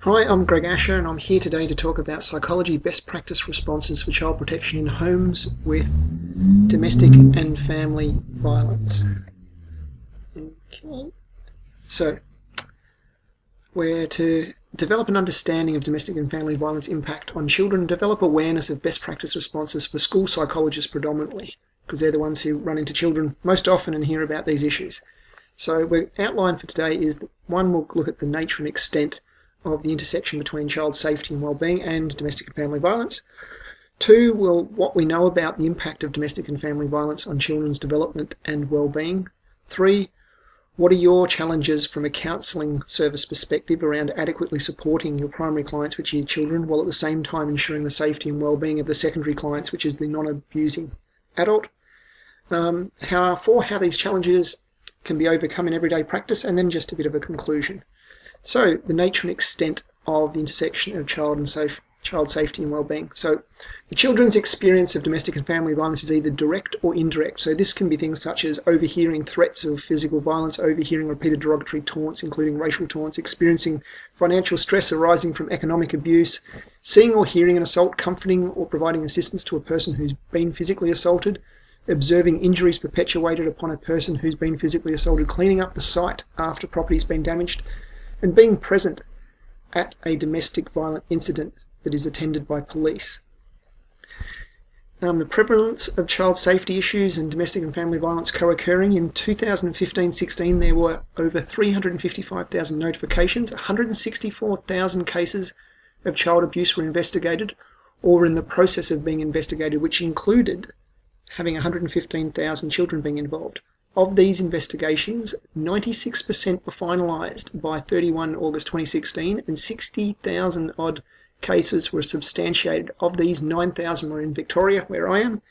Hi, I'm Greg Asher, and I'm here today to talk about psychology best practice responses for child protection in homes with domestic and family violence. Okay. So, where to develop an understanding of domestic and family violence impact on children, develop awareness of best practice responses for school psychologists predominantly, because they're the ones who run into children most often and hear about these issues. So, our outline for today is that one, we'll look at the nature and extent of the intersection between child safety and wellbeing and domestic and family violence. Two, what we know about the impact of domestic and family violence on children's development and wellbeing. Three, what are your challenges from a counselling service perspective around adequately supporting your primary clients, which are your children, while at the same time ensuring the safety and wellbeing of the secondary clients, which is the non-abusing adult. How these challenges can be overcome in everyday practice, and then just a bit of a conclusion. So, the nature and extent of the intersection of child safety and wellbeing. So, the children's experience of domestic and family violence is either direct or indirect. So, this can be things such as overhearing threats of physical violence, overhearing repeated derogatory taunts, including racial taunts, experiencing financial stress arising from economic abuse, seeing or hearing an assault, comforting or providing assistance to a person who's been physically assaulted, observing injuries perpetuated upon a person who's been physically assaulted, cleaning up the site after property's been damaged, and being present at a domestic violent incident that is attended by police. The prevalence of child safety issues and domestic and family violence co-occurring. In 2015-16, there were over 355,000 notifications, 164,000 cases of child abuse were investigated or were in the process of being investigated, which included having 115,000 children being involved. Of these investigations, 96% were finalised by 31 August 2016 and 60,000 odd cases were substantiated. Of these, 9,000 were in Victoria, where I am.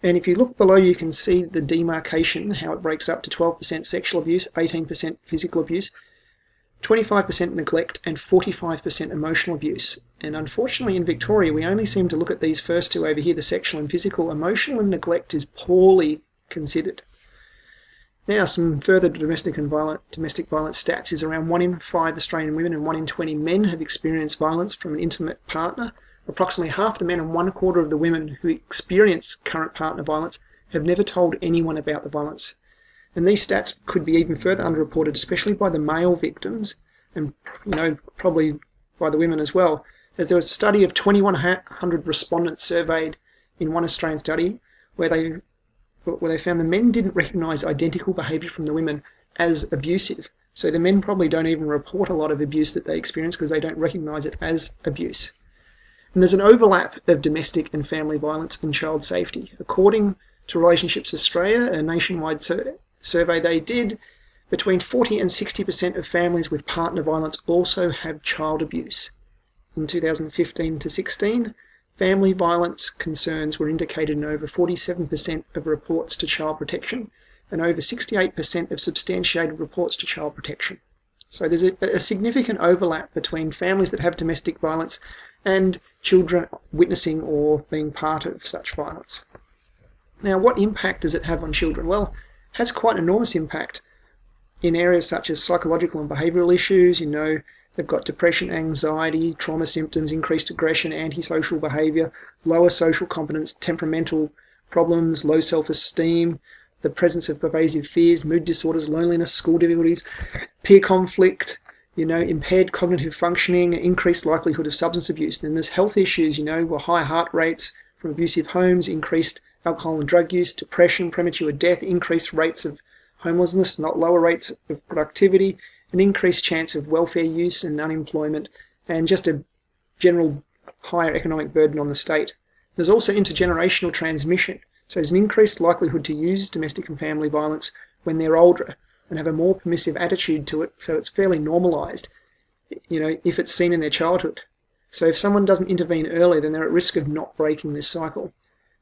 And if you look below, you can see the demarcation, how it breaks up to 12% sexual abuse, 18% physical abuse, 25% neglect, and 45% emotional abuse. And unfortunately in Victoria, we only seem to look at these first two over here, the sexual and physical. Emotional and neglect is poorly considered. Now, some further domestic violence stats is around 1 in 5 Australian women and 1 in 20 men have experienced violence from an intimate partner. Approximately half the men and 1/4 of the women who experience current partner violence have never told anyone about the violence. And these stats could be even further underreported, especially by the male victims and probably by the women as well, as there was a study of 2,100 respondents surveyed in one Australian study where they found the men didn't recognise identical behaviour from the women as abusive. So the men probably don't even report a lot of abuse that they experience because they don't recognise it as abuse. And there's an overlap of domestic and family violence and child safety. According to Relationships Australia, a nationwide survey they did, between 40 and 60% of families with partner violence also have child abuse. In 2015-16, family violence concerns were indicated in over 47% of reports to child protection and over 68% of substantiated reports to child protection. So there's a significant overlap between families that have domestic violence and children witnessing or being part of such violence. Now, what impact does it have on children? Well, it has quite an enormous impact in areas such as psychological and behavioural issues. They've got depression, anxiety, trauma symptoms, increased aggression, antisocial behaviour, lower social competence, temperamental problems, low self-esteem, the presence of pervasive fears, mood disorders, loneliness, school difficulties, peer conflict, impaired cognitive functioning, increased likelihood of substance abuse. Then there's health issues, high heart rates from abusive homes, increased alcohol and drug use, depression, premature death, increased rates of homelessness, not lower rates of productivity, an increased chance of welfare use and unemployment, and just a general higher economic burden on the state. There's also intergenerational transmission. So there's an increased likelihood to use domestic and family violence when they're older and have a more permissive attitude to it, so it's fairly normalised, if it's seen in their childhood. So if someone doesn't intervene early, then they're at risk of not breaking this cycle.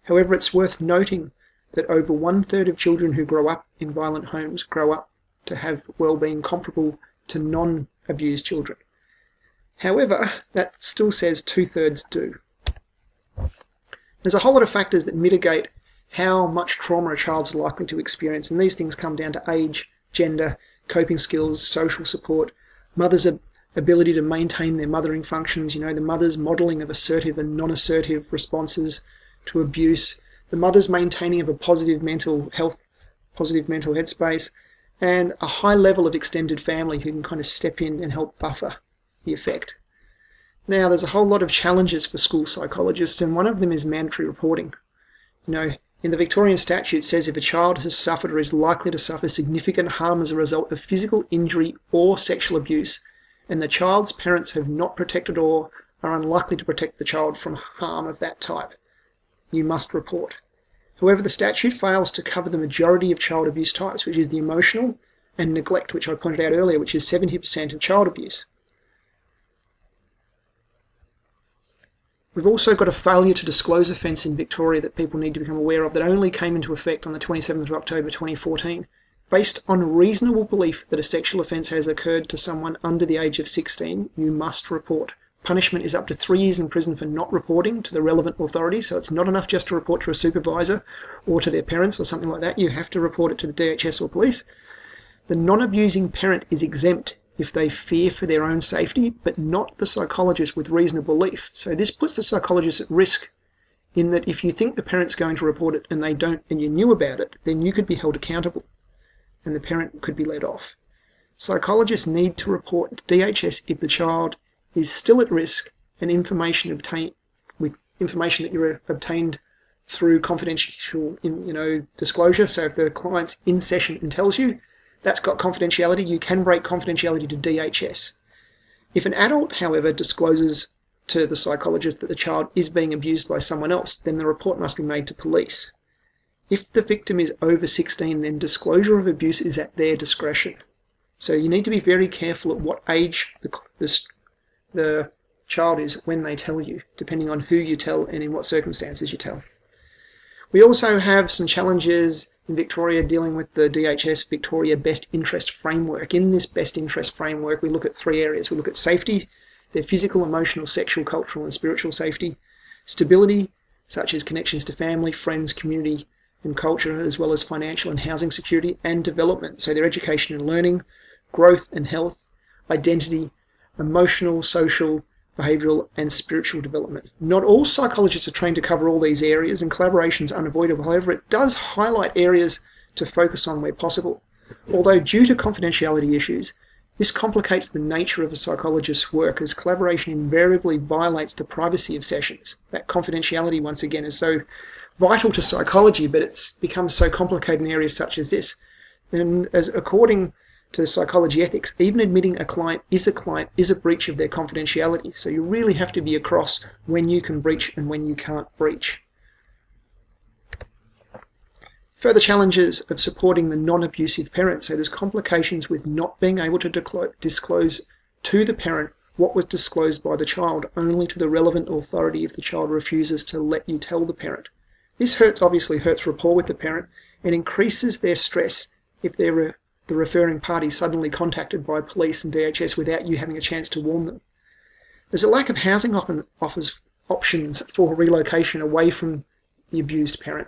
However, it's worth noting that over 1/3 of children who grow up in violent homes grow up to have well-being comparable to non-abused children. However, that still says 2/3 do. There's a whole lot of factors that mitigate how much trauma a child's likely to experience, and these things come down to age, gender, coping skills, social support, mothers' ability to maintain their mothering functions, the mother's modelling of assertive and non-assertive responses to abuse, the mother's maintaining of a positive mental headspace, and a high level of extended family who can kind of step in and help buffer the effect. Now, there's a whole lot of challenges for school psychologists, and one of them is mandatory reporting. In the Victorian statute, it says if a child has suffered or is likely to suffer significant harm as a result of physical injury or sexual abuse, and the child's parents have not protected or are unlikely to protect the child from harm of that type, you must report. However, the statute fails to cover the majority of child abuse types, which is the emotional and neglect, which I pointed out earlier, which is 70% of child abuse. We've also got a failure to disclose offence in Victoria that people need to become aware of that only came into effect on the 27th of October 2014. Based on reasonable belief that a sexual offence has occurred to someone under the age of 16, you must report. Punishment is up to 3 years in prison for not reporting to the relevant authority, so it's not enough just to report to a supervisor or to their parents or something like that. You have to report it to the DHS or police. The non-abusing parent is exempt if they fear for their own safety, but not the psychologist with reasonable belief. So this puts the psychologist at risk in that if you think the parent's going to report it and they don't, and you knew about it, then you could be held accountable and the parent could be let off. Psychologists need to report to DHS if the child is still at risk and information that you're obtained through confidential disclosure. So if the client's in session and tells you, that's got confidentiality, you can break confidentiality to DHS. If an adult, however, discloses to the psychologist that the child is being abused by someone else, then the report must be made to police. If the victim is over 16, then disclosure of abuse is at their discretion. So you need to be very careful at what age the child is when they tell you, depending on who you tell and in what circumstances you tell. We also have some challenges in Victoria dealing with the DHS Victoria Best Interest Framework. In this Best Interest Framework, we look at 3 areas. We look at safety, their physical, emotional, sexual, cultural and spiritual safety, stability, such as connections to family, friends, community and culture, as well as financial and housing security, and development, so their education and learning, growth and health, identity, emotional, social, behavioural and spiritual development. Not all psychologists are trained to cover all these areas, and collaboration is unavoidable. However, it does highlight areas to focus on where possible. Although due to confidentiality issues, this complicates the nature of a psychologist's work, as collaboration invariably violates the privacy of sessions. That confidentiality, once again, is so vital to psychology, but it's become so complicated in areas such as this. And according to psychology ethics, even admitting a client is a breach of their confidentiality. So you really have to be across when you can breach and when you can't breach. Further challenges of supporting the non-abusive parent. So there's complications with not being able to disclose to the parent what was disclosed by the child, only to the relevant authority if the child refuses to let you tell the parent. This obviously hurts rapport with the parent and increases their stress if they're the referring party suddenly contacted by police and DHS without you having a chance to warn them. There's a lack of housing options for relocation away from the abused parent.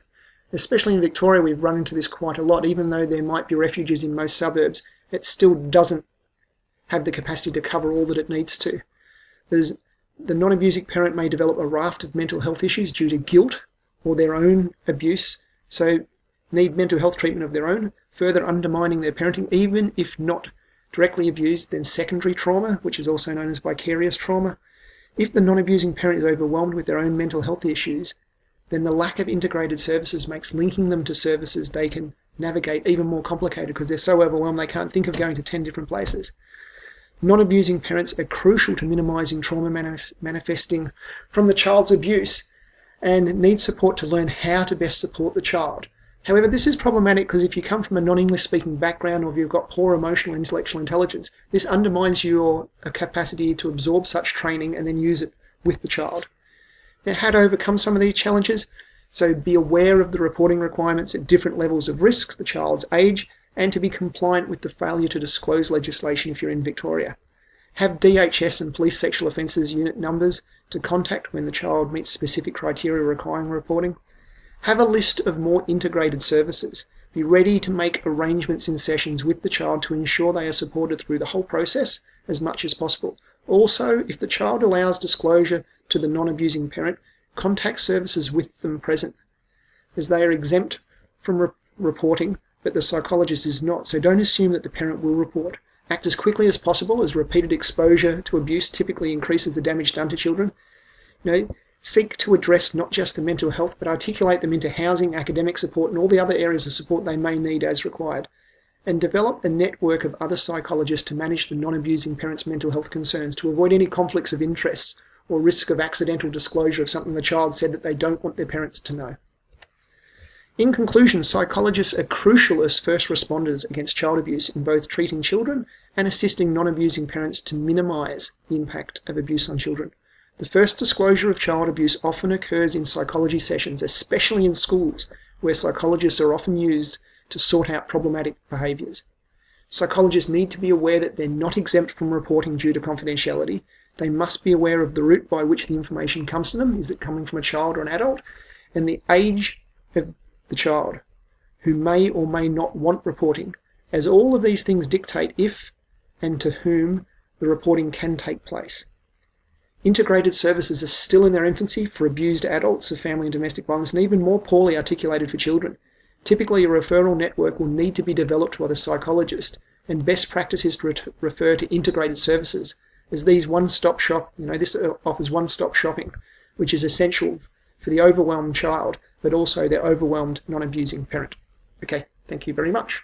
Especially in Victoria, we've run into this quite a lot. Even though there might be refuges in most suburbs, it still doesn't have the capacity to cover all that it needs to. The non-abusing parent may develop a raft of mental health issues due to guilt or their own abuse, so need mental health treatment of their own, further undermining their parenting. Even if not directly abused, then secondary trauma, which is also known as vicarious trauma. If the non-abusing parent is overwhelmed with their own mental health issues, then the lack of integrated services makes linking them to services they can navigate even more complicated, because they're so overwhelmed they can't think of going to 10 different places. Non-abusing parents are crucial to minimising trauma manifesting from the child's abuse and need support to learn how to best support the child. However, this is problematic because if you come from a non-English speaking background or if you've got poor emotional and intellectual intelligence, this undermines your capacity to absorb such training and then use it with the child. Now, how to overcome some of these challenges? So be aware of the reporting requirements at different levels of risk, the child's age, and to be compliant with the failure to disclose legislation if you're in Victoria. Have DHS and Police Sexual Offences Unit numbers to contact when the child meets specific criteria requiring reporting. Have a list of more integrated services. Be ready to make arrangements in sessions with the child to ensure they are supported through the whole process as much as possible. Also, if the child allows disclosure to the non-abusing parent, contact services with them present, as they are exempt from reporting, but the psychologist is not. So don't assume that the parent will report. Act as quickly as possible, as repeated exposure to abuse typically increases the damage done to children. Seek to address not just the mental health, but articulate them into housing, academic support, and all the other areas of support they may need as required. And develop a network of other psychologists to manage the non-abusing parent's mental health concerns to avoid any conflicts of interest or risk of accidental disclosure of something the child said that they don't want their parents to know. In conclusion, psychologists are crucial as first responders against child abuse in both treating children and assisting non-abusing parents to minimise the impact of abuse on children. The first disclosure of child abuse often occurs in psychology sessions, especially in schools, where psychologists are often used to sort out problematic behaviours. Psychologists need to be aware that they're not exempt from reporting due to confidentiality. They must be aware of the route by which the information comes to them. Is it coming from a child or an adult? And the age of the child, who may or may not want reporting, as all of these things dictate if and to whom the reporting can take place. Integrated services are still in their infancy for abused adults of family and domestic violence, and even more poorly articulated for children. Typically, a referral network will need to be developed by the psychologist, and best practice is to refer to integrated services, as these one-stop shop, this offers one-stop shopping, which is essential for the overwhelmed child, but also their overwhelmed non-abusing parent. Okay, thank you very much.